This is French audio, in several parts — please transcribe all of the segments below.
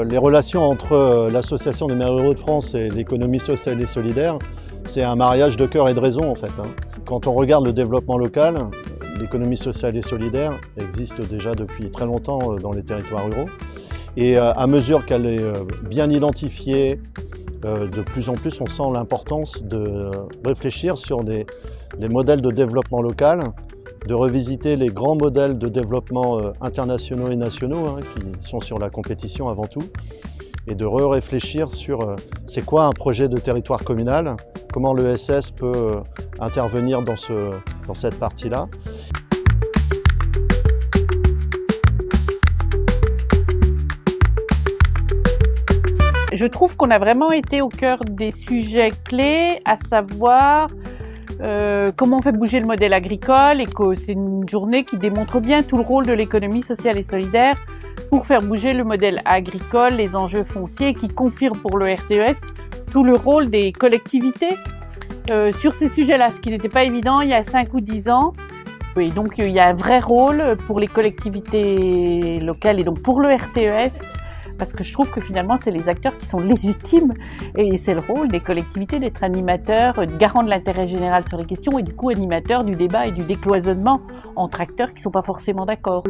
Les relations entre l'Association des maires ruraux de France et l'économie sociale et solidaire, c'est un mariage de cœur et de raison en fait. Quand on regarde le développement local, l'économie sociale et solidaire existe déjà depuis très longtemps dans les territoires ruraux. Et à mesure qu'elle est bien identifiée, de plus en plus on sent l'importance de réfléchir sur des modèles de développement local, de revisiter les grands modèles de développement internationaux et nationaux qui sont sur la compétition avant tout, et de réfléchir sur c'est quoi un projet de territoire communal, comment l'ESS peut intervenir dans cette partie-là. Je trouve qu'on a vraiment été au cœur des sujets clés, à savoir comment on fait bouger le modèle agricole, et que c'est une journée qui démontre bien tout le rôle de l'économie sociale et solidaire pour faire bouger le modèle agricole, les enjeux fonciers, qui confirme pour le RTES tout le rôle des collectivités sur ces sujets-là, ce qui n'était pas évident il y a 5 ou 10 ans. Et donc il y a un vrai rôle pour les collectivités locales et donc pour le RTES, parce que je trouve que finalement c'est les acteurs qui sont légitimes et c'est le rôle des collectivités d'être animateurs, garants de l'intérêt général sur les questions et du coup animateurs du débat et du décloisonnement entre acteurs qui ne sont pas forcément d'accord.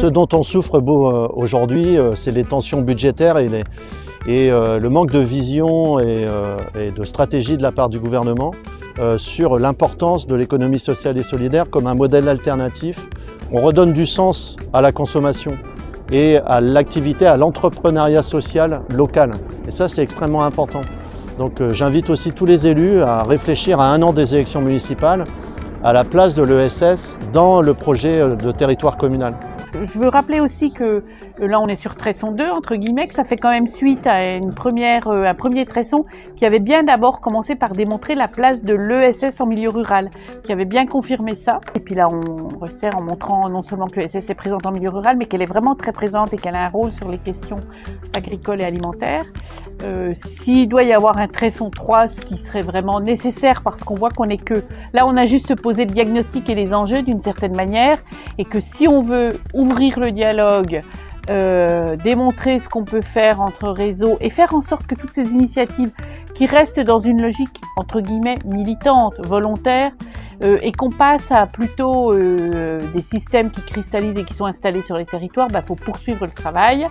Ce dont on souffre aujourd'hui, c'est les tensions budgétaires et le manque de vision et de stratégie de la part du gouvernement sur l'importance de l'économie sociale et solidaire comme un modèle alternatif. On redonne du sens à la consommation et à l'activité, à l'entrepreneuriat social local. Et ça, c'est extrêmement important. Donc j'invite aussi tous les élus à réfléchir à 1 an des élections municipales à la place de l'ESS dans le projet de territoire communal. Je veux rappeler aussi que là on est sur Tresson 2 entre guillemets, que ça fait quand même suite à un premier tresson qui avait bien d'abord commencé par démontrer la place de l'ESS en milieu rural, qui avait bien confirmé ça. Et puis là on resserre en montrant non seulement que l'ESS est présente en milieu rural, mais qu'elle est vraiment très présente et qu'elle a un rôle sur les questions agricoles et alimentaires. S'il doit y avoir un tresson 3, ce qui serait vraiment nécessaire, parce qu'on voit qu'on est que... Là on a juste posé le diagnostic et les enjeux d'une certaine manière, et que si on veut ouvrir le dialogue, démontrer ce qu'on peut faire entre réseaux et faire en sorte que toutes ces initiatives qui restent dans une logique entre guillemets militante, volontaire, et qu'on passe à plutôt des systèmes qui cristallisent et qui sont installés sur les territoires, faut poursuivre le travail.